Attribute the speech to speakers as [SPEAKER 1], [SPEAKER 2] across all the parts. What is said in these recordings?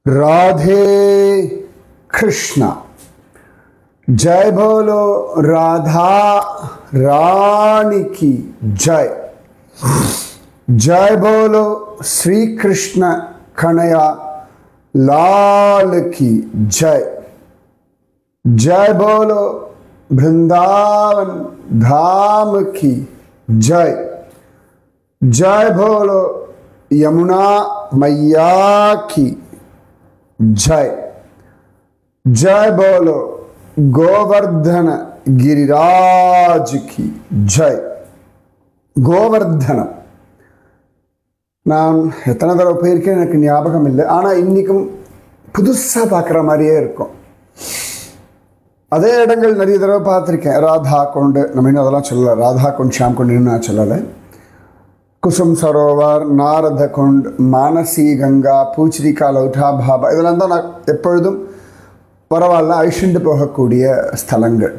[SPEAKER 1] राधे कृष्णा। जय बोलो राधा रानी की जय। जय बोलो श्री कृष्ण कन्हैया लाल की जय। जय बोलो वृंदावन धाम की जय। जय बोलो यमुना मैया की जय। जय बोलो गोवर्धन गिरिराज की जय। கோவர்தனம் நான் எத்தனை தடவை போயிருக்கேன் எனக்கு ஞாபகம் இல்லை. ஆனால் இன்றைக்கும் புதுசாக பார்க்குற மாதிரியே இருக்கும். அதே இடங்கள் நிறைய தடவை பார்த்துருக்கேன். ராதா கொண்டு நம்ம இன்னும் அதெல்லாம் சொல்லலை. ராதா கொண்டு ஷாம் கொண்டு இன்னும் நான் சொல்லலை. குசும் சரோவர், நாரத குண்ட், மானசி கங்கா, பூச்சிரிக்கா, லௌட்டா பாபா, இதெல்லாம் தான் நான் எப்பொழுதும் பரவாயில்ல அழிச்சுட்டு போகக்கூடிய ஸ்தலங்கள்.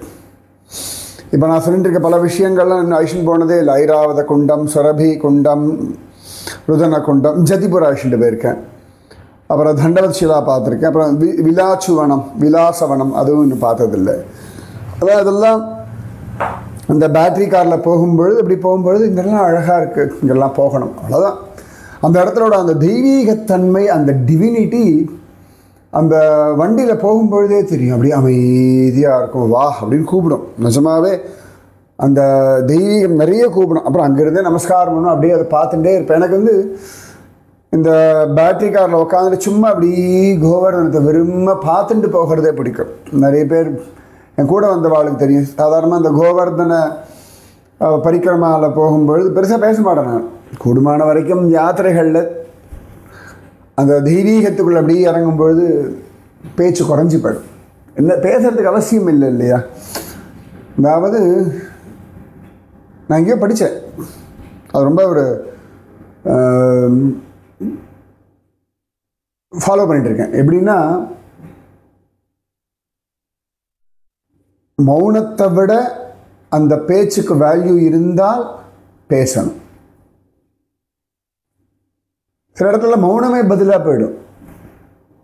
[SPEAKER 1] இப்போ நான் சொல்லிட்டு இருக்க பல விஷயங்கள்லாம் இன்னும் அழிச்சுட்டு போனதே இல்லை. ஐராவத குண்டம், சுரபி குண்டம், ருதன குண்டம், ஜதிபுரம் அழிச்சுட்டு போயிருக்கேன். அப்புறம் தண்டவத் ஷிலா பார்த்துருக்கேன். அப்புறம் விலாச்சுவனம், விலாசவனம், அதுவும் இன்னும் பார்த்ததில்லை. அதான் இதெல்லாம் அந்த பேட்ரி காரில் போகும்பொழுது இப்படி போகும்பொழுது இங்கெல்லாம் அழகாக இருக்குது, இங்கெல்லாம் போகணும், அவ்வளோதான். அந்த இடத்துலோட அந்த தெய்வீகத்தன்மை, அந்த டிவினிட்டி அந்த வண்டியில் போகும்பொழுதே தெரியும். அப்படியே அமைதியாக இருக்கும். வா அப்படின்னு கூப்பிடும். நிஜமாகவே அந்த தெய்வீகம் நிறைய கூப்பிடும். அப்புறம் அங்கேருந்தே நமஸ்காரம் பண்ணணும். அப்படியே அதை பார்த்துட்டே இருப்பேன். எனக்கு வந்து இந்த பேட்ரி காரில் உட்காந்துட்டு சும்மா அப்படி கோவர்தனத்தை விரும்ப பார்த்துட்டு போகிறதே பிடிக்கும். நிறைய பேர் என் கூட வந்தவாளுக்கு தெரியும். சாதாரணமாக இந்த கோவர்தன பரிக்கிரமாவில் போகும்பொழுது பெருசாக பேச மாட்டேன் நான். கூடுமான வரைக்கும் யாத்திரைகளில் அந்த தெய்வீகத்துக்குள்ளே அப்படியே இறங்கும்பொழுது பேச்சு குறைஞ்சி போயிடும். என்ன பேசுகிறதுக்கு அவசியம் இல்லை இல்லையா? அதாவது நான் எங்கேயோ படித்தேன், அது ரொம்ப ஒரு ஃபாலோ பண்ணிகிட்ருக்கேன். எப்படின்னா, மௌனத்தை விட அந்த பேச்சுக்கு வேல்யூ இருந்தால் பேசணும். சில இடத்துல மௌனமே பதிலாக போயிடும்.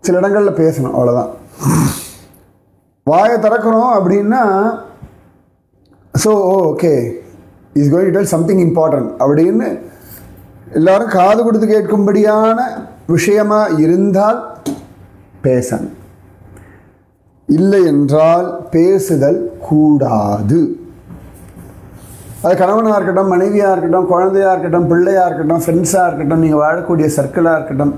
[SPEAKER 1] சில இடங்களில் பேசணும், அவ்வளோதான். வாயை திறக்கிறோம் அப்படின்னா so okay is going to tell something important அப்படின்னு எல்லாரும் காது கொடுத்து கேட்கும்படியான விஷயமா இருந்தால் பேசணும். இல்லை என்றால் பேசுதல் கூடாது. அது கணவனாக இருக்கட்டும், மனைவியாக இருக்கட்டும், குழந்தையாக இருக்கட்டும், பிள்ளையாக இருக்கட்டும், ஃப்ரெண்ட்ஸாக இருக்கட்டும், நீங்கள் வாழக்கூடிய சர்க்கிளாக இருக்கட்டும்,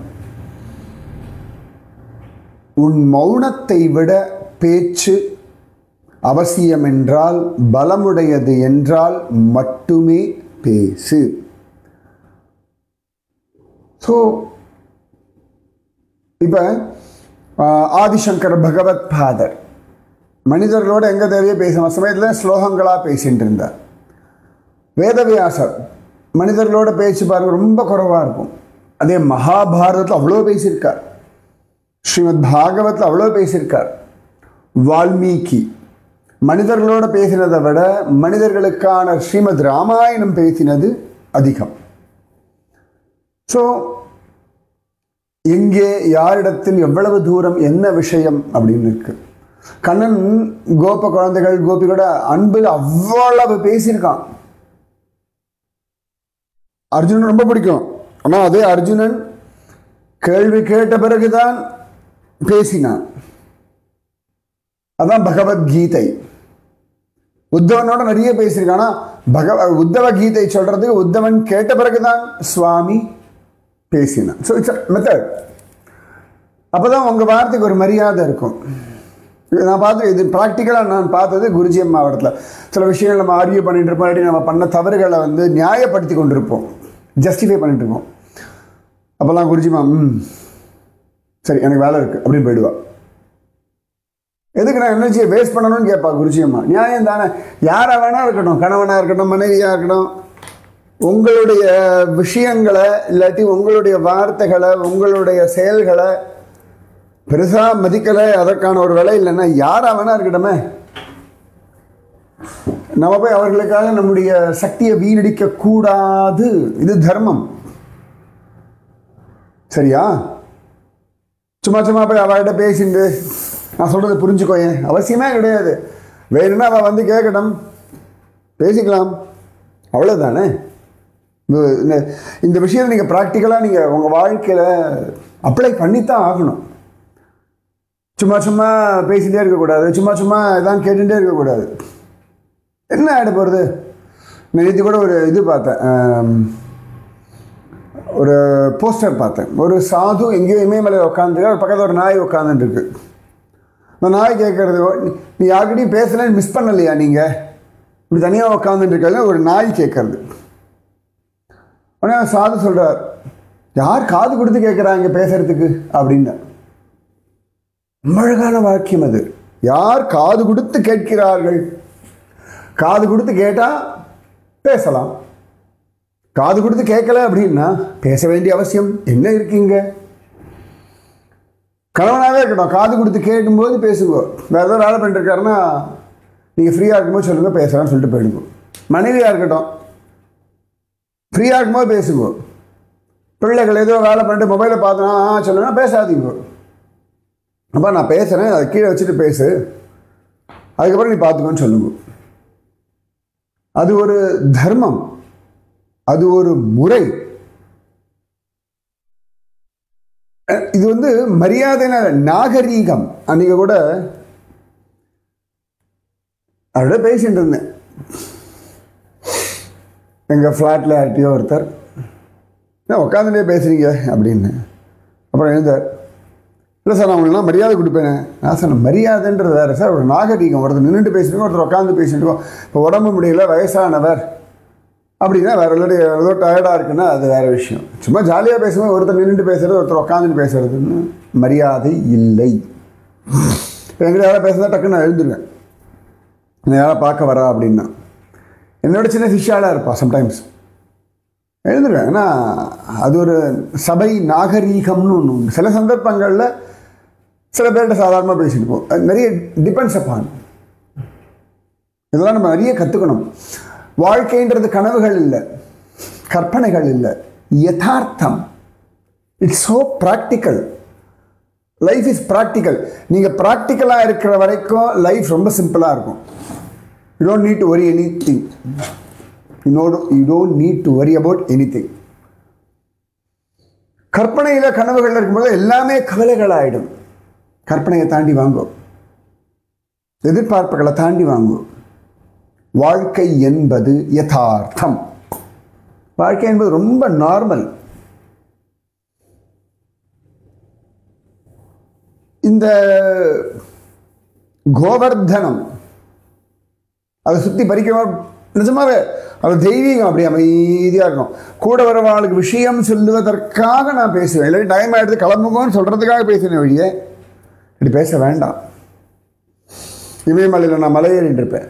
[SPEAKER 1] உன் மௌனத்தை விட பேச்சு அவசியம் என்றால், பலமுடையது என்றால் மட்டுமே பேசு. ஸோ இப்போ ஆதிசங்கர் பகவத் பாதர் மனிதர்களோடு எங்கே தேவையோ பேசணும் சமயத்தில் ஸ்லோகங்களாக பேசிகிட்டு இருந்தார். வேதவியாசர் மனிதர்களோட பேச்சு பாருங்க ரொம்ப குறைவாக இருக்கும். அதே மகாபாரதத்தில் அவ்வளோ பேசியிருக்கார். ஸ்ரீமத் பாகவத்தில் அவ்வளோ பேசியிருக்கார். வால்மீகி மனிதர்களோட பேசினதை விட மனிதர்களுக்கான ஸ்ரீமத் ராமாயணம் பேசினது அதிகம். ஸோ எங்கே யாரிடத்தில் எவ்வளவு தூரம் என்ன விஷயம் அப்படின்னு இருக்கு. கண்ணன் கோப குழந்தைகள் கோபியோட அன்பில் அவ்வளவு பேசியிருக்கான். அர்ஜுனன் ரொம்ப பிடிக்கும். ஆனால் அதே அர்ஜுனன் கேள்வி கேட்ட பிறகுதான் பேசினான். அதான் பகவத்கீதை. உத்தவனோட நிறைய பேசியிருக்கான். ஆனால் உத்தவ கீதை சொல்றதுக்கு உத்தவன் கேட்ட பிறகுதான் சுவாமி பேசினான். So it's method. அப்போதான் உங்கள் வார்த்தைக்கு ஒரு மரியாதை இருக்கும். நான் பார்த்து இது ப்ராக்டிக்கலாக நான் பார்த்தது குருஜி மாவட்டத்தில் சில விஷயங்கள் நம்ம ஆர்கியூ பண்ணிட்டு இருப்போம். இல்லாட்டி நம்ம பண்ண தவறுகளை வந்து நியாயப்படுத்தி கொண்டிருப்போம், ஜஸ்டிஃபை பண்ணிட்டு இருப்போம். அப்போல்லாம் குருஜிமா சரி எனக்கு வேலை இருக்குது அப்படின்னு போயிடுவா. எதுக்கு நான் எனர்ஜியை வேஸ்ட் பண்ணணும்னு கேட்பா குருஜியம்மா. நியாயம் தானே. யாராக வேணா இருக்கட்டும், கணவனாக இருக்கட்டும், மனைவியாக இருக்கட்டும், உங்களுடைய விஷயங்களை இல்லாட்டி உங்களுடைய வார்த்தைகளை உங்களுடைய செயல்களை பெருசாக மதிக்கலை, அதற்கான ஒரு விலை இல்லைன்னா யாராக வேணா இருக்கட்டுமே. நம்ம போய் அவர்களுக்காக நம்முடைய சக்தியை வீணடிக்க கூடாது. இது தர்மம். சரியா? சும்மா சும்மா போய் அவள்கிட்ட பேசிட்டு நான் சொல்கிறது புரிஞ்சுக்கோயேன் அவசியமே கிடையாது. வேணும்னா அவள் வந்து கேட்கட்டும், பேசிக்கலாம், அவ்வளோதானே. இந்த விஷயத்தை நீங்கள் ப்ராக்டிக்கலாக நீங்கள் உங்கள் வாழ்க்கையில் அப்ளை பண்ணித்தான் ஆகணும். சும்மா சும்மா பேசிகிட்டே இருக்கக்கூடாது, சும்மா சும்மா இதான் கேட்டுகிட்டே இருக்கக்கூடாது. என்ன ஆகிட போகிறது? நேற்று கூட ஒரு இது பார்த்தேன், ஒரு போஸ்டர் பார்த்தேன். ஒரு சாது எங்கேயோ இமயமலையில் உட்காந்துருக்கு, பக்கத்தில் ஒரு நாய் உட்காந்துட்டுருக்கு. அந்த நாய் கேட்குறது, நீ யார்கிட்டையும் பேசலன்னு மிஸ் பண்ணலையா நீங்கள், இப்படி தனியாக உட்காந்துட்டுருக்காங்க ஒரு நாய் கேட்குறது. உடனே சாது சொல்கிறார், யார் காது கொடுத்து கேட்குறாங்க பேசுறதுக்கு அப்படின்னு. அழகான வாக்கியம் அது. யார் காது கொடுத்து கேட்கிறார்கள்? காது கொடுத்து கேட்டால் பேசலாம், காது கொடுத்து கேட்கல அப்படின்னா பேச வேண்டிய அவசியம் என்ன இருக்கீங்க? கணவனாகவே இருக்கட்டும், காது கொடுத்து கேட்கும்போது பேசுங்க. வேறு ஏதோ வேலை பண்ணிட்டுருக்காருன்னா நீங்கள் ஃப்ரீயாக இருக்கும்போது சொல்லுங்கள், பேசலாம்னு சொல்லிட்டு போயிடுங்க. மனைவியாக இருக்கட்டும், ஃப்ரீயாக இருக்கும்போது பேசுங்க. பிள்ளைகள் ஏதோ வேலை பண்ணிட்டு மொபைலை பார்த்தோன்னா சொல்லுன்னா பேசாதீங்க. அப்போ நான் பேசுகிறேன், அதை கீழே வச்சுட்டு பேசு, அதுக்கப்புறம் நீ பார்த்துக்கோன்னு சொல்லுங்க. அது ஒரு தர்மம், அது ஒரு முறை. இது வந்து மரியாதைன நாகரீகம். அன்றைக்கி கூட அவரோட பேசிட்டு இருந்தேன். எங்கள் ஃப்ளாட்டில் யார்கிட்டையோ ஒருத்தர், உட்காந்துட்டே பேசுகிறீங்க அப்படின்னு. அப்புறம் எழுந்தார், இல்லை சார் நான் உங்களுக்குலாம் மரியாதை கொடுப்பேன். நான் சொன்னேன், மரியாதைன்றது வேறு சார், ஒரு நாகரீகம். ஒருத்தர் நின்றுட்டு பேசிட்டு ஒருத்தர் உட்காந்து பேசிட்டு, இப்போ உடம்பு முடியல, வயசானவர் அப்படின்னா வேறு இல்லாட்டி ஏதோ டயர்டாக இருக்குன்னா அது வேறு விஷயம். சும்மா ஜாலியாக பேசும்போது ஒருத்தர் நின்றுட்டு பேசுகிறது, ஒருத்தர் உட்காந்துட்டு பேசுகிறதுன்னு மரியாதை இல்லை. இப்போ எங்கிட்ட யாராவது பேசுகிறதா டக்குன்னு நான் எழுந்துருவேன். என்னை யாராவது பார்க்க வரா அப்படின்னா, என்னோட சின்ன சிஷ்யாலாக இருப்பா, சம்டைம்ஸ் எழுந்துருவேன். ஏன்னா அது ஒரு சபை நாகரீகம்னு ஒன்று உண்டு. சில சந்தர்ப்பங்களில் சில பேர்கிட்ட சாதாரணமாக பேசிட்டு போவோம். அது நிறைய டிபெண்ட்ஸ் அப்பான். இதெல்லாம் நம்ம நிறைய கற்றுக்கணும். வாழ்க்கைன்றது கனவுகள் இல்லை, கற்பனைகள் இல்லை, யதார்த்தம். It's so practical. Life is practical. நீங்கள் ப்ராக்டிக்கலாக இருக்கிற வரைக்கும் லைஃப் ரொம்ப சிம்பிளாக இருக்கும். You don't need to worry any thing. You don't need to worry about anything. கற்பனையில் கனவுகள் இருக்கும்போது எல்லாமே கவலைகளாயிடும். கற்பனையை தாண்டி வாங்கும், எதிர்பார்ப்புகளை தாண்டி வாங்கும். வாழ்க்கை என்பது யதார்த்தம். வாழ்க்கை என்பது ரொம்ப நார்மல். இந்த கோவர்தனம் அதை சுற்றி பறிக்க நிஜமாவே அது தெய்வீகம். அப்படி அமைதியாக இருக்கும். கூட வரவாளுக்கு விஷயம் சொல்லுவதற்காக நான் பேசுவேன், இல்லாட்டி டைம் ஆகிடுது கிளம்புங்கன்னு சொல்கிறதுக்காக பேசுவேன் வழியே. இப்படி பேச வேண்டாம். இமயமலையில் நான் மலை ஏறிட்டு இருப்பேன்,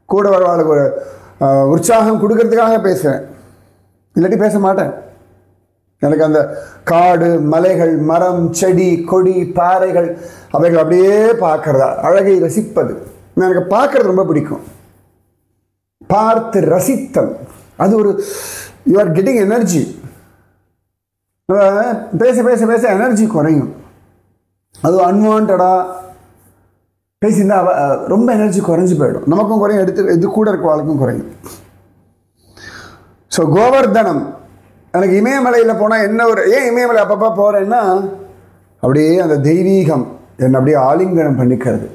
[SPEAKER 1] கூட வரவாளுக்கு ஒரு உற்சாகம் கொடுக்கறதுக்காக பேசுவேன், இல்லாட்டி பேச மாட்டேன். எனக்கு அந்த காடு, மலைகள், மரம், செடி, கொடி, பாறைகள் அவைகள் அப்படியே பார்க்கறதா, அழகை ரசிப்பது எனக்கு பார்க்கறது ரொம்ப பிடிக்கும். பார்த்து ரசித்தல், அது ஒரு யூ ஆர் கெட்டிங் எனர்ஜி. பேச பேச பேச எனர்ஜி குறையும். அது அன்வான்டாக பேசியிருந்தா ரொம்ப எனர்ஜி குறைஞ்சி போயிடும். நமக்கும் குறையும், இது கூட இருக்க வாழ்க்கும் குறையும். ஸோ கோவர்தனம், எனக்கு இமயமலையில் போனால் என்ன ஒரு ஏன் இமயமலை அப்பப்போ போகிறேன்னா அப்படியே அந்த தெய்வீகம் என்னை அப்படியே ஆலிங்கனம் பண்ணிக்கிறது.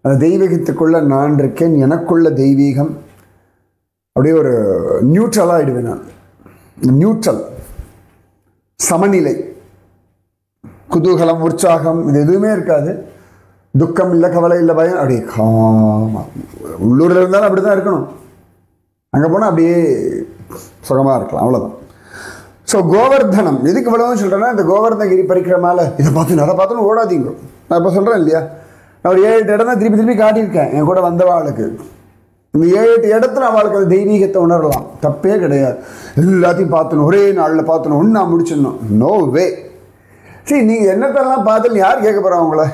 [SPEAKER 1] அந்த தெய்வீகத்துக்குள்ளே நான் இருக்கேன், எனக்குள்ள தெய்வீகம். அப்படியே ஒரு நியூட்ரலாக ஆகிடுவேன் நான். நியூட்ரல், சமநிலை, குதூகலம், உற்சாகம் இது எதுவுமே இருக்காது. துக்கம் இல்லை, கவலை இல்லை, பயம். அப்படியே காமா. உள்ளூரில் இருந்தாலும் அப்படி தான் இருக்கணும், அங்கே போனால் அப்படியே சுகமாக இருக்கலாம், அவ்வளோதான். ஸோ கோவர்தனம் எதுக்கு இவ்வளோன்னு சொல்கிறேன்னா, இந்த கோவர்தனகிரி பறிக்கிற மேலே இதை பார்த்து அதை பார்த்துன்னு ஓடாதீங்க. நான் இப்போ சொல்கிறேன் இல்லையா, நான் ஒரு 7-8 இடம் தான் திருப்பி காட்டியிருக்கேன் என் கூட வந்தவாளுக்கு. இந்த 7-8 இடத்துல அவளுக்கு அந்த தெய்வீகத்தை உணரலாம், தப்பே கிடையாது. எல்லாத்தையும் பார்த்துணும், ஒரே நாளில் பார்த்துணும், ஒன்றா முடிச்சிடணும், நோ வே. சரி, நீங்கள் என்னத்தெல்லாம் பார்த்துன்னு யார் கேட்க போகிறா உங்களை?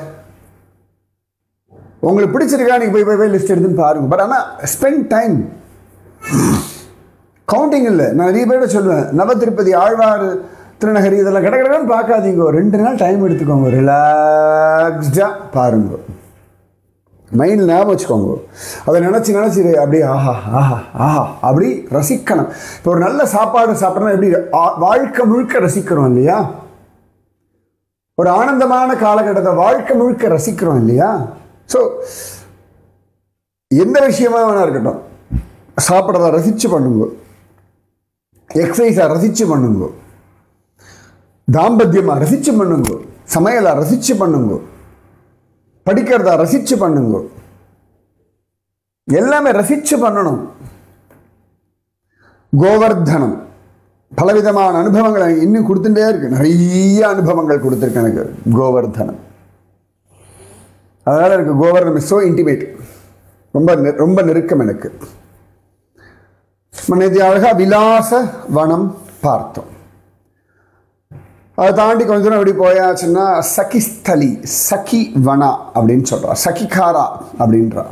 [SPEAKER 1] உங்களுக்கு பிடிச்சிருக்கா நீங்கள் போய் லிஸ்ட் எடுத்துன்னு பாருங்கள். பட் ஆனால் ஸ்பெண்ட் டைம். கவுண்டிங் இல்லை. நான் நிறைய பேர்கிட்ட சொல்லுவேன், நவ திருப்பதி ஆழ்வார் திருநகரி இதெல்லாம் கடற்கடன்னு பார்க்காதீங்க, 2 நாள் டைம் எடுத்துக்கோங்க, ரிலாக்ஸ்டாக பாருங்க, மைண்டில் ஞாபகம் வச்சுக்கோங்க, அதை நினச்சி அப்படியே ஆஹா ஆஹா ஆஹா அப்படி ரசிக்கணும். இப்போ ஒரு நல்ல சாப்பாடு சாப்பிட்றோன்னா எப்படி வாழ்க்கை முழுக்க ரசிக்கிறோம் இல்லையா? ஒரு ஆனந்தமான காலகட்டத்தை வாழ்க்கை முழுக்க ரசிக்கிறோம் இல்லையா? ஸோ எந்த விஷயமா வேணா இருக்கட்டும், சாப்பிட்றத ரசித்து பண்ணுங்க, எக்ஸசைஸை ரசித்து பண்ணுங்க, தாம்பத்தியமாக ரசித்து பண்ணுங்க, சமையலை ரசித்து பண்ணுங்க, படிக்கிறதா ரசித்து பண்ணுங்க, எல்லாமே ரசித்து பண்ணணும். கோவர்தனம் பலவிதமான அனுபவங்களை இன்னும் கொடுத்துட்டே இருக்கு, நிறைய அனுபவங்கள் கொடுத்துருக்கு எனக்கு கோவர்தனம். அதனால எனக்கு கோவர்தனம் இஸ் ஸோ இன்டிமேட், ரொம்ப நெருக்கம் எனக்கு. நேற்று அழகா விலாச வனம் பார்த்தோம். அதை தாண்டி கொஞ்ச தூரம் எப்படி போயாச்சுன்னா சகிஸ்தலி, சகி வனா அப்படின்னு சொல்றா, சகிகாரா அப்படின்றா.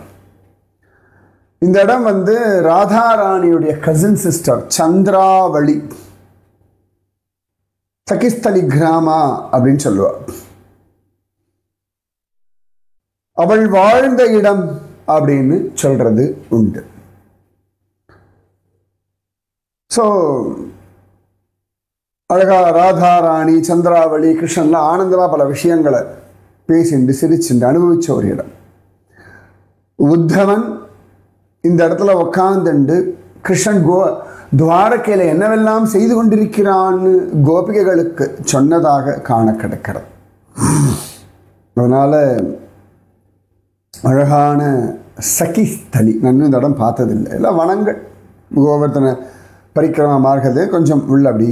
[SPEAKER 1] இந்த இடம் வந்து ராதாராணியுடைய கசின் சிஸ்டர் சந்திராவளி சகிஸ்தலி கிராமா அப்படின்னு சொல்லுவா. அவள் வாழ்ந்த இடம் அப்படின்னு சொல்றது உண்டு. ஸோ அழகா ராதாராணி சந்திராவளி கிருஷ்ணன்லாம் ஆனந்தமாக பல விஷயங்களை பேசிண்டு சிரிச்சுண்டு அனுபவிச்ச ஒரு இடம். உத்தவன் இந்த இடத்துல உக்காந்துண்டு கிருஷ்ணன் துவாரகையில் என்னவெல்லாம் செய்து கொண்டிருக்கிறான்னு கோபிகைகளுக்கு சொன்னதாக காண கிடைக்கிறது. அதனால அழகான சகிஸ்தலி, நான் இந்த இடம் பார்த்ததில்லை, எல்லாம் வனங்கள், கோவர்தன பரிக்கிரமா மார்க்கது கொஞ்சம் உள்ள அப்படி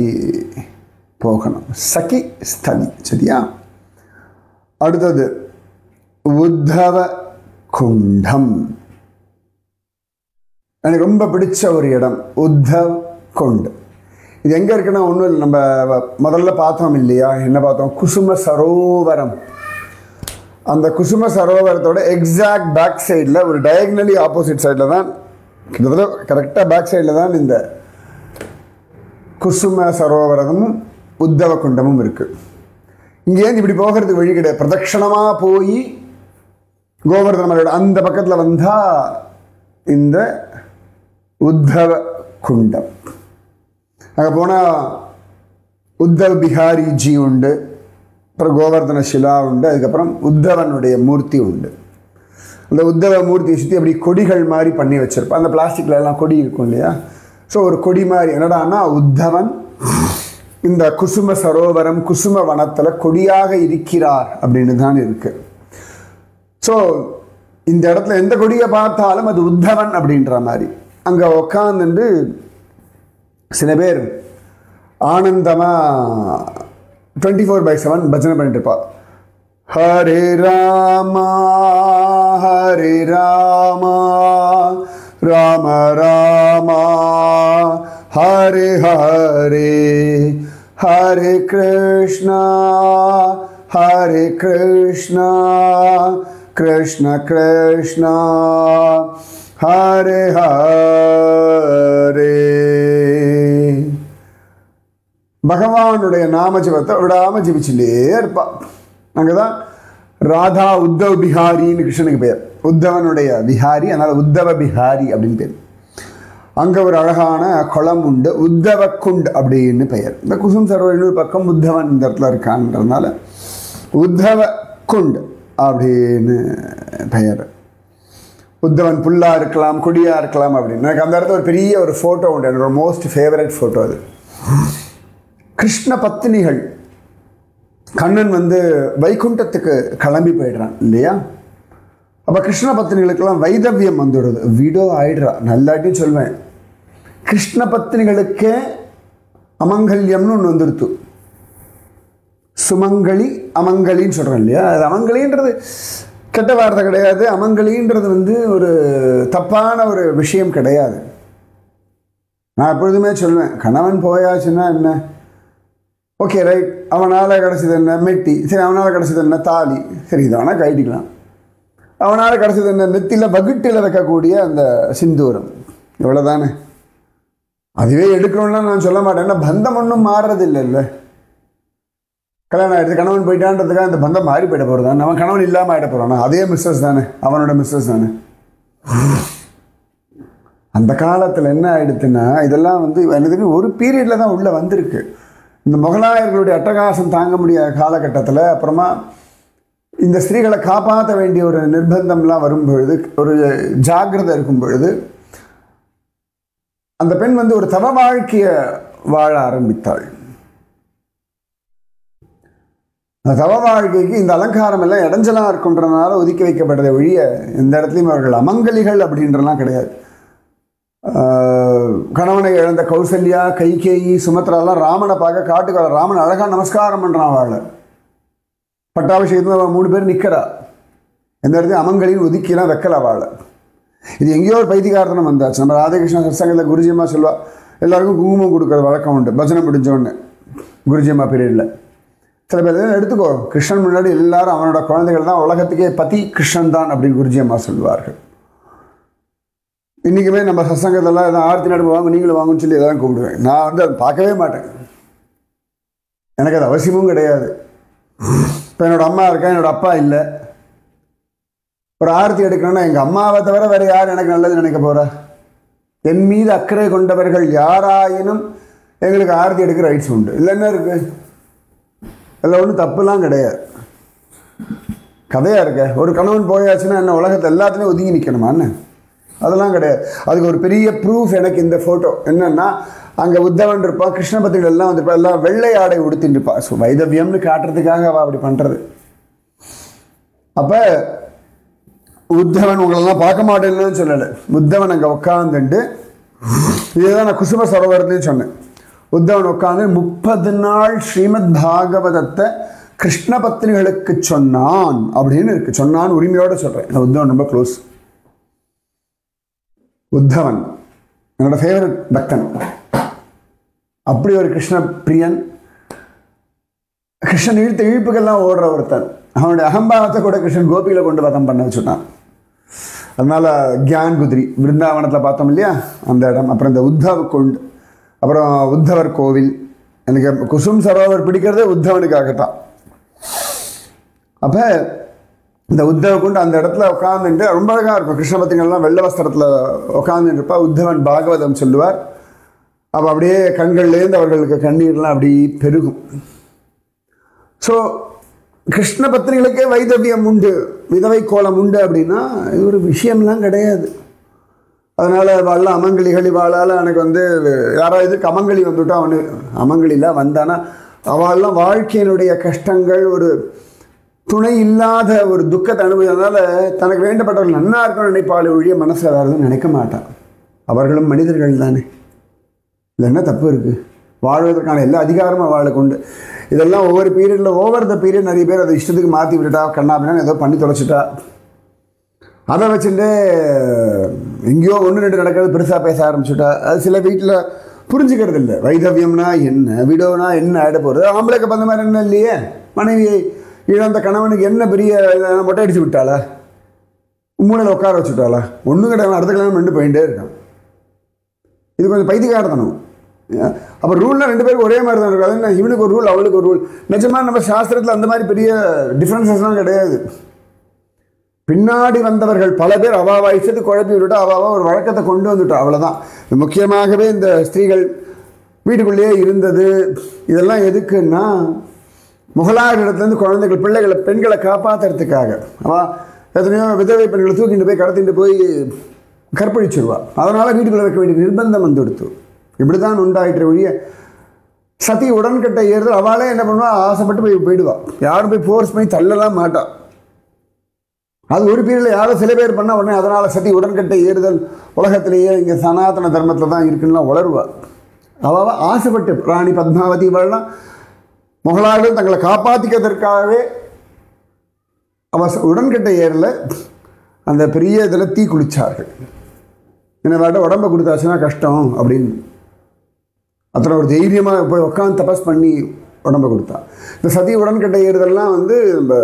[SPEAKER 1] போகணும். சகி ஸ்தலி, சரியா? அடுத்தது உத்தவ குண்டம், எனக்கு ரொம்ப பிடிச்ச ஒரு இடம் உத்தவ் குண்ட். இது எங்கே இருக்குன்னா ஒன்றும் இல்லை, நம்ம முதல்ல பார்த்தோம் இல்லையா, என்ன பார்த்தோம், குசும சரோவரம். அந்த குசும சரோவரத்தோட எக்ஸாக்ட் பேக் சைடில் ஒரு டயக்னலி ஆப்போசிட் சைடில் தான், கிட்டத்தட்ட கரெக்டாக பேக் சைடில் தான் இந்த குசும சரோவரமும் உத்தவ குண்டமும் இருக்குது. இங்கேருந்து இப்படி போகிறதுக்கு வழி கிடையாது, பிரதட்சணமாக போய் கோவர்தன மலையோட அந்த பக்கத்தில் வந்தால் இந்த உத்தவ குண்டம். அங்கே போனால் உத்தவ் பிஹாரி ஜி உண்டு, அப்புறம் கோவர்தன சிலா உண்டு, அதுக்கப்புறம் உத்தவனுடைய மூர்த்தி உண்டு. அந்த உத்தவ மூர்த்தியை சுற்றி அப்படி கொடிகள் மாதிரி பண்ணி வச்சிருப்பேன். அந்த பிளாஸ்டிக்ல எல்லாம் கொடி இருக்கும் இல்லையா? ஸோ ஒரு கொடி மாதிரி என்னடான்னா உத்தவன் இந்த குசும சரோவரம் குசும வனத்தில் கொடியாக இருக்கிறார் அப்படின்னு தான் இருக்கு. ஸோ இந்த இடத்துல எந்த கொடியை பார்த்தாலும் அது உத்தவன் அப்படின்ற மாதிரி. அங்கே உக்காந்துட்டு சில பேர் ஆனந்தமாக 24/7 பஜனை பண்ணிட்டு இருப்பா. ஹரே ராமா ஹரே ராமா ராம ராமா ஹரே ஹரே ஹரே கிருஷ்ணா கிருஷ்ண கிருஷ்ணா ஹரே ஹரே. பகவானுடைய நாம ஜபத்தை விடாம ஜபிச்சுட்டே இருப்பா. அங்கதான் ராதா உத்தவ் பிஹாரின்னு கிருஷ்ணனுக்கு பேர், உத்தவனுடைய பிஹாரி, அதனால உத்தவ பிஹாரி அப்படின்னு பேர். அங்கே ஒரு அழகான குளம் உண்டு, உத்தவ குண்ட் அப்படின்னு பெயர். இந்த குசும் சரோவர் ஒரு பக்கம் உத்தவன் இந்த இடத்துல இருக்கான்றதுனால உத்தவ குண்ட் அப்படின்னு பெயர். உத்தவன் புல்லாக இருக்கலாம், கொடியாக இருக்கலாம் அப்படின்னு. எனக்கு அந்த இடத்துல ஒரு பெரிய ஒரு ஃபோட்டோ உண்டு, என்னோட மோஸ்ட் ஃபேவரட் ஃபோட்டோ அது. கிருஷ்ண பத்தினிகள், கண்ணன் வந்து வைகுண்டத்துக்கு கிளம்பி போயிடுறான் இல்லையா? அப்போ கிருஷ்ண பத்தினிகளுக்கெல்லாம் வைதவியம் வந்துடுது, விடோ ஆயிடுறா. நல்லாட்டியும் சொல்வேன், கிருஷ்ண பத்தினிகளுக்கே அமங்கல்யம்னு ஒன்று வந்துடுத்து. சுமங்கலி அமங்கலின்னு சொல்கிறேன் இல்லையா? அது அமங்கலின்றது கெட்ட வார்த்தை கிடையாது, அமங்கலின்றது வந்து ஒரு தப்பான ஒரு விஷயம் கிடையாது. நான் எப்பொழுதுமே சொல்வேன், கணவன் போயாச்சுன்னா என்ன, ஓகே ரைட், அவனால் கிடச்சது என்ன மெட்டி, சரி அவனால் கிடச்சது என்ன தாலி, சரி இதை வேணால் கைட்டிக்கலாம். அவனால் கிடச்சது என்ன நெத்தியில் வகுட்டில் வைக்கக்கூடிய அந்த சிந்தூரம், இவ்வளோதானே. அதுவே எடுக்கணும்னா நான் சொல்ல மாட்டேன், ஏன்னா பந்தம் ஒன்றும் மாறுறது இல்லைல்ல. கல்யாணம் ஆகிடுது, கணவன் போயிட்டான்றதுக்காக அந்த பந்தம் மாறி போயிட போகிறது தான். அவன் கணவன் இல்லாமல் ஆகிட போகிறானா? அதே மிஸ்ஸஸ் தானே, அவனோட மிஸ்ஸஸ் தானே. அந்த காலத்தில் என்ன ஆகிடுதுன்னா இதெல்லாம் வந்து எனக்கு ஒரு பீரியடில் தான் உள்ளே வந்திருக்கு. இந்த முகலாயர்களுடைய அட்டகாசம் தாங்க முடியாத காலகட்டத்தில் அப்புறமா இந்த ஸ்திரீகளை காப்பாற்ற வேண்டிய ஒரு நிர்பந்தம்லாம் வரும்பொழுது, ஒரு ஜாக்கிரதை இருக்கும் பொழுது அந்த பெண் வந்து ஒரு தவ வாழ்க்கையை வாழ ஆரம்பித்தாள். அந்த தவ வாழ்க்கைக்கு இந்த அலங்காரம் எல்லாம் இடைஞ்சலாக இருக்குன்றதுனால ஒதுக்கி வைக்கப்பட்டதை ஒழிய இந்த இடத்துலையும் அவர்கள் அமங்கலிகள் அப்படின்றலாம் கிடையாது. கணவனை இழந்த கௌசல்யா, கைகேயி, சுமத்ராலாம் ராமனை பார்க்க காட்டுக்கு வர ராமன் அழகாக நமஸ்காரம் பண்ணுறான். அவளை பட்டாபிஷேகத்தில் 3 பேர் நிற்கிறா. எந்த இடத்தையும் அமங்கலின்னு ஒதுக்கிலாம் வைக்கல அவளை. இது எங்கேயோ ஒரு பைத்தியகாரத்தனம் வந்தாச்சு. நம்ம ராதாகிருஷ்ண சத்சங்கத்தில் குருஜியம்மா சொல்லுவா, எல்லாருக்கும் குங்குமம் கொடுக்குறது வழக்கம் உண்டு பஜனை முடிஞ்சோடனே குருஜியம்மா பீரியடில். சில பேர் எடுத்துக்கோ, கிருஷ்ணன் முன்னாடி எல்லாரும் அவனோட குழந்தைகள் தான், உலகத்துக்கே பதி கிருஷ்ணன் தான் அப்படின்னு குருஜியம்மா சொல்லுவார்கள். இன்றைக்குமே நம்ம சத்சங்கத்தெல்லாம் எதாவது ஆர்த்தி நடப்பு வாங்க, நீங்களும் வாங்கன்னு சொல்லி எதாவது கூப்பிடுவேன். நான் வந்து அதை பார்க்கவே மாட்டேன், எனக்கு அது அவசியமும் கிடையாது. இப்போ என்னோடய அம்மா இருக்கா, என்னோடய அப்பா இல்லை. ஒரு ஆர்த்தி எடுக்கணும்னா எங்கள் அம்மாவை தவிர வேறு யார் எனக்கு நல்லது நினைக்க போகிறா? என் மீது அக்கறை கொண்டவர்கள் யாராயினும் எங்களுக்கு ஆர்த்தி எடுக்கிற ரைட்ஸ் உண்டு. இல்லை என்ன இருக்குது? அதில் ஒன்றும் தப்புலாம் கிடையாது. கதையாக இருக்க ஒரு கணவன் போயாச்சுன்னா என்ன உலகத்தை எல்லாத்துலேயும் ஒதுங்கி நிற்கணுமான்னு? அதெல்லாம் கிடையாது. அதுக்கு ஒரு பெரிய ப்ரூஃப் எனக்கு இந்த ஃபோட்டோ. என்னென்னா அங்கே உத்தவன் இருப்பான், கிருஷ்ண பத்திரிகள் எல்லாம் வந்துருப்பா, எல்லாம் வெள்ளை ஆடை உடுத்தின்னு இருப்பா. ஸோ வைதவியம்னு காட்டுறதுக்காக அவள் அப்படி பண்ணுறது. அப்போ உத்தவன் உங்களெல்லாம் பார்க்க மாட்டேன்னு சொல்லலை. உத்தவன் அங்கே உட்காந்துட்டு, இதுதான் நான் குசும சரோவரத்துலேயும் சொன்னேன். உத்தவன் உட்காந்து 30 நாள் ஸ்ரீமத் பாகவதத்தை கிருஷ்ண பத்னிகளுக்கு சொன்னான் அப்படின்னு இருக்கு. சொன்னான் உரிமையோடு சொல்கிறேன். இந்த உத்தவன் ரொம்ப க்ளோஸ். உத்தவன் என்னோட ஃபேவரட் பக்தன். அப்படி ஒரு கிருஷ்ண பிரியன். கிருஷ்ணன் இழுப்புக்கெல்லாம் ஓடுற ஒருத்தன். அவனுடைய அகம்பாவத்தை கூட கிருஷ்ணன் கோபியில் கொண்டு வதம் பண்ண வச்சுட்டான். அதனால் கியான் குதிரி விருந்தாவனத்தில் பார்த்தோம் இல்லையா, அந்த இடம். அப்புறம் இந்த உத்தவ குண்ட், அப்புறம் உத்தவர் கோவில். எனக்கு குசும் சரோவர் பிடிக்கிறதே உத்தவனுக்காகத்தான். அப்போ இந்த உத்தவ குண்டு அந்த இடத்துல உட்காந்துட்டு ரொம்ப அழகாக இருக்கும். கிருஷ்ண பத்திரிகள்லாம் வெள்ளை வஸ்திரத்தில் உட்காந்துருப்பா. உத்தவன் பாகவதம் சொல்லுவார். அப்போ அப்படியே கண்கள்லேருந்து அவர்களுக்கு கண்ணீர்லாம் அப்படி பெருகும். ஸோ கிருஷ்ண பத்னிகளுக்கே வைதவியம் உண்டு, விதவை கோலம் உண்டு அப்படின்னா இது ஒரு விஷயம்லாம் கிடையாது. அதனால் வாழலாம் அமங்கலிகள். வாழால் எனக்கு வந்து யாராவது இதுக்கு அமங்கலி வந்துவிட்டா அவனு அமங்கலிலாம் வந்தானா அவள்லாம் வாழ்க்கையினுடைய கஷ்டங்கள், ஒரு துணை இல்லாத ஒரு துக்கத்தை அனுபவிச்சதுனால தனக்கு வேண்டப்பட்டவர்கள் நன்னா இருக்கணும்னு நினைப்பாள் ஒழிய மனசில் வேறு நினைக்க மாட்டான். அவர்களும் மனிதர்கள் தானே, இல்லை என்ன தப்பு இருக்குது? வாழ்வதற்கான எல்லா அதிகாரமும் அவளுக்கு உண்டு. இதெல்லாம் ஒவ்வொரு பீரியடில் ஓவர் த பீரியட் நிறைய பேர் அதை இஷ்டத்துக்கு மாற்றி விட்டுட்டா, கண்ணாபின்னு ஏதோ பண்ணி தொலைச்சிட்டா. அதை வச்சுட்டு எங்கேயோ 1-2 நடக்கிறது பெருசாக பேச ஆரம்பிச்சுட்டா. அது சில வீட்டில் புரிஞ்சுக்கிறது இல்லை. வைதவியம்னா என்ன, விடோனா என்ன ஆகிட போகிறது? ஆம்பளைக்கு அந்த மாதிரி என்ன இல்லையே. மனைவியை இழந்த கணவனுக்கு என்ன பெரிய மொட்டை அடிச்சு விட்டாளா, மூளையில் உட்கார வச்சுட்டாளா? ஒன்றும் கிடையாது. அடுத்த கல்யாணம் ரெண்டு போயிட்டே இருக்கான். இது கொஞ்சம் பைத்தியக்காரத்தனம். அப்போ ரூல்லாம் 2 பேருக்கு ஒரே மாதிரி தான் இருக்கும். அது என்ன, இவனுக்கு ஒரு ரூல் அவளுக்கு ஒரு ரூல். நிஜமாக நம்ம சாஸ்திரத்தில் அந்த மாதிரி பெரிய டிஃப்ரென்சஸ்லாம் கிடையாது. பின்னாடி வந்தவர்கள் பல பேர் அவாவா இஷ்டத்துக்கு குழப்பி விட்டுட்டா, அவாவா ஒரு வழக்கத்தை கொண்டு வந்துட்டா, அவ்வளோதான். முக்கியமாகவே இந்த ஸ்திரீகள் வீட்டுக்குள்ளேயே இருந்தது இதெல்லாம் எதுக்குன்னா முகலாயரிடத்துலேருந்து குழந்தைகள், பிள்ளைகளை, பெண்களை காப்பாற்றுறதுக்காக. அவள் எத்தனையோ விதவை பெண்களை தூக்கிட்டு போய் கடத்திட்டு போய் கற்பழிச்சிருவா. அதனால் வீட்டுக்குள்ளே வைக்க வேண்டிய நிர்பந்தம் வந்து கொடுத்து இப்படி தான் உண்டாயிற்று ஒழிய சதி உடன்கட்டை ஏறுதல் அவளே என்ன பண்ணுவா, ஆசைப்பட்டு போயிடுவா. யாரும் போய் ஃபோர்ஸ் பண்ணி தள்ளலாம் மாட்டான். அது ஒரு பீரியடில் யாரும் சில பேர் பண்ணால் உடனே அதனால் சதி உடன்கட்டை ஏறுதல் உலகத்திலேயே இங்கே சனாதன தர்மத்தில் தான் இருக்குன்னா வளருவா. அவள் ஆசைப்பட்டு ராணி பத்மாவதி இவெல்லாம் முகலாயர்கள் தங்களை காப்பாற்றிக்கிறதுக்காகவே அவள் உடன்கட்டை ஏறல அந்த பெரிய இதில் தீ குளித்தார்கள். என்ன வாட்ட உடம்பை கொடுத்தாச்சுன்னா கஷ்டம் அப்படின்னு அத்தனை ஒரு தைரியமாக போய் உட்காந்து தபஸ் பண்ணி உடம்பை கொடுத்தா. இந்த சதி உடன்கட்டை ஏறுதல்லாம் வந்து நம்ம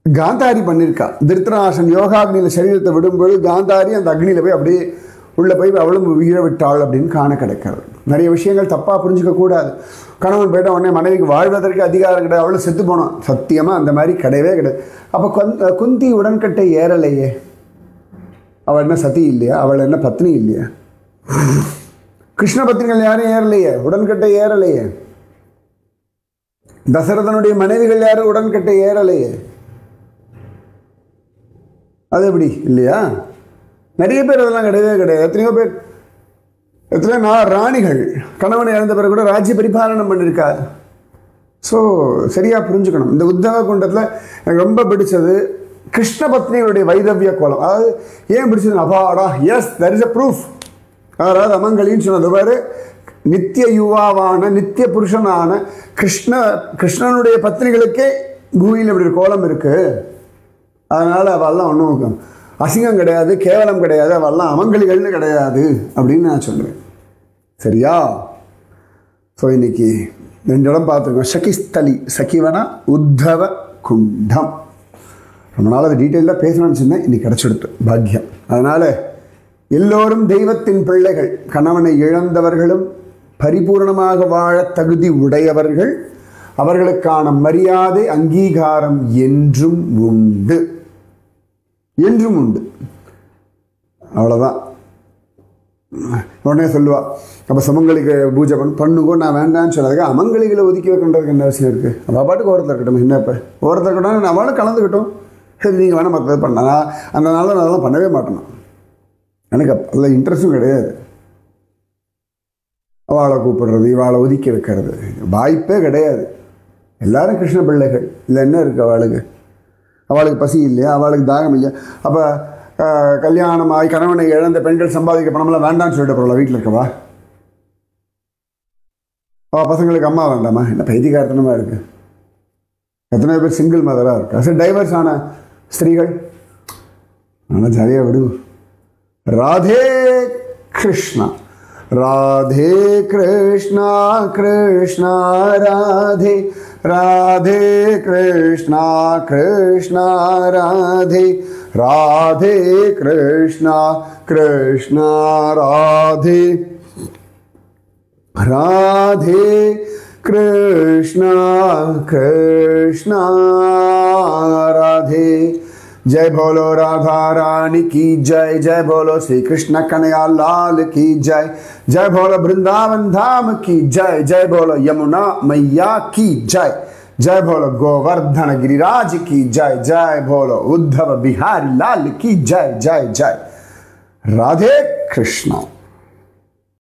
[SPEAKER 1] காந்தாரி பண்ணியிருக்கா. திருத்தராசன் யோகாக்னியில் சரீரத்தை விடும்போது காந்தாரி அந்த அக்னியில் போய் அப்படியே உள்ளே போய் அவளும் உயிரை விட்டாள் அப்படின்னு காண கிடைக்கிறது. நிறைய விஷயங்கள் தப்பாக புரிஞ்சிக்கக்கூடாது. கணவன் போய்ட்ட உடனே மனைவிக்கு வாழ்வதற்கு அதிகாரம் கிடையாது, அவளும் செத்து போனோம். சத்தியமாக அந்த மாதிரி கிடையவே கிடையாது. அப்போ குந்தி உடன்கட்டை ஏறலையே, அவள் என்ன சதி இல்லையா? அவள் என்ன பத்னி இல்லையா? கிருஷ்ண பத்னிகள் யாரும் ஏறலையே, உடன்கட்டை ஏறலையே. தசரதனுடைய மனைவிகள் யாரும் உடன்கட்டை ஏறலையே. அது எப்படி இல்லையா? நிறைய பேர் அதெல்லாம் கிடையவே கிடையாது. எத்தனையோ ராணிகள் கணவனை இழந்த பிறகு கூட ராஜ்ய பரிபாலனம் பண்ணியிருக்காரு. ஸோ சரியாக புரிஞ்சுக்கணும். இந்த உத்தவ குண்டத்தில் எனக்கு ரொம்ப பிடிச்சது கிருஷ்ண பத்னிகளுடைய வைதவிய கோலம். அதாவது ஏன் பிடிச்சது, அப்பாடா S that is a proof. அதாவது அமங்கலின்னு சொன்னது வேறு, நித்திய யுவாவான நித்திய புருஷனான கிருஷ்ணனுடைய பத்னிகளுக்கே பூமியில் இப்படி ஒரு கோலம் இருக்குது. அதனால் அவெல்லாம் ஒன்றும் அசிங்கம் கிடையாது, கேவலம் கிடையாது, அவெல்லாம் அமங்கலிகள்னு கிடையாது அப்படின்னு நான் சொல்லுவேன். சரியா? ஸோ இன்னைக்கு 2 இடம் பார்த்துருக்கோம். சகிஸ்தலி சகிவனா உத்தவ குண்டம். ரொம்ப நாள் அது டீட்டெயிலாக பேசணும்னு சொன்னேன், இன்னைக்கு கிடச்சிடுத்து பாக்கியம். அதனால் எல்லோரும் தெய்வத்தின் பிள்ளைகள். கணவனை இழந்தவர்களும் பரிபூர்ணமாக வாழ தகுதி உடையவர்கள். அவர்களுக்கான மரியாதை அங்கீகாரம் என்றும் உண்டு, என்றும் உண்டு. அவ்வளோதான். உடனே சொல்லுவா, அப்போ சுமங்கலிக்கு பூஜை பண்ணுங்கோ, நான் வேண்டான்னு சொல்லாதுக்கு அமங்கலிகளை ஒதுக்கி வைக்கின்றதுக்கு என்ன அவசியம் இருக்குது? அவள் பாட்டுக்கு ஓரத்தில் இருக்கட்டும். என்ன இப்போ ஓரத்தில் இருக்கட்டும், அவளும் கலந்துக்கிட்டோம். சரி நீங்கள் வேணால் மற்றது பண்ணா, அந்த நாளில் நான் அதெல்லாம் பண்ணவே மாட்டேன். எனக்கு அதில் இன்ட்ரெஸ்ட்டும் கிடையாது. அவளை கூப்பிடுறது, இவாளை ஒதுக்கி வைக்கிறது வாய்ப்பே கிடையாது. எல்லாரும் கிருஷ்ண பிள்ளைகள். இல்லை என்ன இருக்குது அவளுக்கு பசி இல்லையா, அவளுக்கு தாகம் இல்லையா? அப்போ கல்யாணமாகி கணவனை இழந்த பெண்கள் சம்பாதிக்க பணமெல்லாம் வேண்டான்னு சொல்லிட்டு போகல, வீட்டில் இருக்கவா? பசங்களுக்கு அம்மா வேண்டாமா? என்ன பைத்தியக்காரத்தனமாக இருக்குது. எத்தனை பேர் சிங்கிள் மதராக இருக்கா? சரி டைவர்ஸ் ஆன ஸ்திரீகள் நல்லா ஜாலியாக விடு. ராதே கிருஷ்ணா ராதே கிருஷ்ணா கிருஷ்ணா ராதே ராதே கிருஷ்ணா கிருஷ்ணா ராதே ராதே கிருஷ்ணா கிருஷ்ணா ராதே ராதே கிருஷ்ணா கிருஷ்ணா ராதே. जय बोलो राधा रानी की जय, जय बोलो श्री कृष्ण कन्हैया लाल की जय, जय बोलो वृंदावन धाम की जय, जय बोलो यमुना मैया की जय, जय बोलो गोवर्धन गिरिराज की जय, जय बोलो उद्धव बिहारी लाल की जय, जय जय राधे कृष्णा.